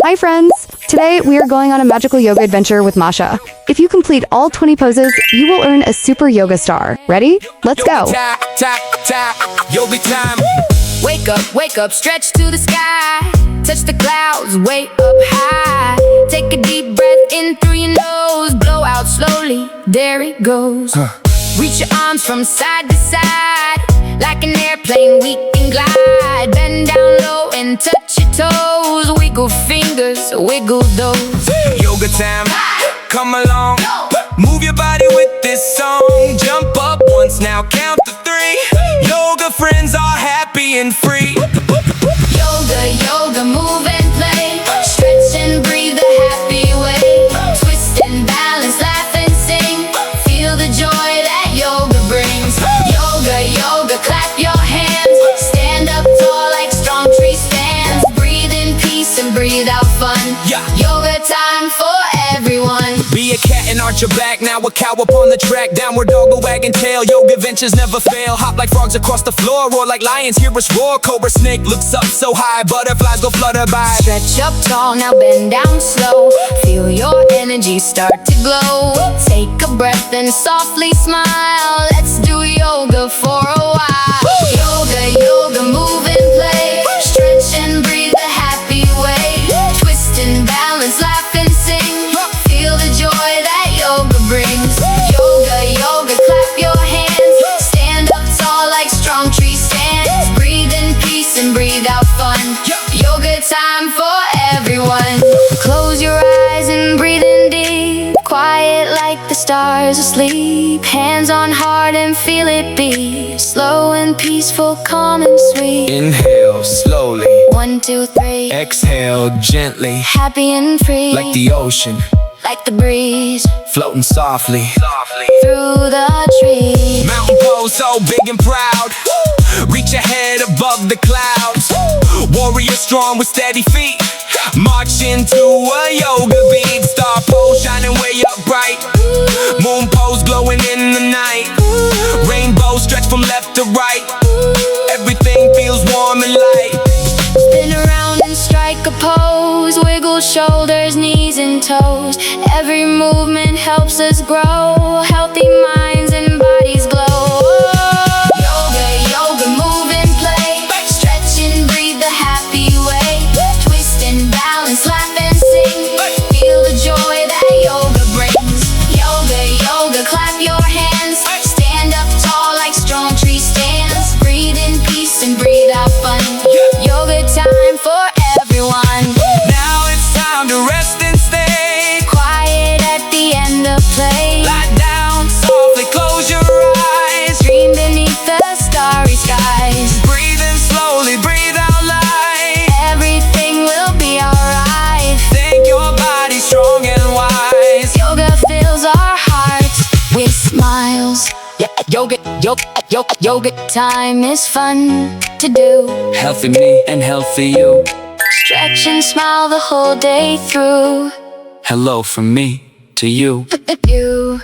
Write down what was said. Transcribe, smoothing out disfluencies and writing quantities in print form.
Hi friends! Today we are going on a magical yoga adventure with Masha. If you complete all 20 poses, you will earn a super yoga star. Ready? Let's go! Yoga time. Wake up, stretch to the sky. Touch the clouds, way up high. Take a deep breath in through your nose. Blow out slowly, there it goes. Reach your arms from side to side. Like an airplane, we can glide. Bend down low and touch your toes. Wiggle fingers, wiggle those. Yoga time, come along. Move your body with this song. Jump up once, now count to 3. Yoga friends are happy and free. Yoga, move and play. Stretch and breathe the happy way. Twist and balance, laugh and sing. Feel the joy that yoga brings. Yoga, clap your hands. Stand up tall like strong tree stands. Breathe in peace and breathe out fun. Yoga time for everyone. Be a cat and arch your back. Now a cow up on the track. Downward dog, a wagging tail. Yoga ventures never fail. Hop like frogs across the floor. Roar like lions, hear us roar. Cobra snake looks up so high. Butterflies go flutter by. Stretch up tall, now bend down slow. Feel your energy start to glow. Take a breath and softly smile. Let's do yoga for a while. Yoga, move and play. Stretch and breathe the happy way. Twist and balance, laugh and sing. Feel the joy that yoga brings. Yoga, clap your hands. Stand up tall like strong tree stands. Breathe in peace and breathe out fun. Yoga time for everyone. Close your eyes and breathe in deep. Quiet like the stars asleep. Hands on heart and feel it beat. Slow and peaceful, calm and sweet. Inhale slowly. 1, 2, 3. Exhale gently. Happy and free. Like the ocean, like the breeze. floating softly. Through the trees. Mountain pose so big and proud. Reach your head above the clouds. Warrior strong with steady feet. March into a yoga beat. Star pose shining way up bright. Moon pose glowing in the night. Rainbow stretch from left to right. Everything feels warm and light. Spin around and strike a pose. Wiggle shoulders, knees and toes. Every movement helps us grow. Healthy minds and bodies glow. Yoga, move and play. Stretch and breathe the happy way. Twist and balance, laugh and sing. Feel the joy that yoga brings. Yoga, clap your hands. Stand up tall like strong tree stands. Breathe in peace and breathe out fun. Yoga time for everyone. Now it's time to rest and stay. Quiet at the end of play. Lie down softly, close your eyes. Dream beneath the starry skies. Breathe in slowly, breathe out light. Everything will be alright. Think your body's strong and wise. Yoga fills our hearts with smiles. Yoga time is fun to do. Healthy me and healthy you. Stretch and smile the whole day through. Hello from me to you. You.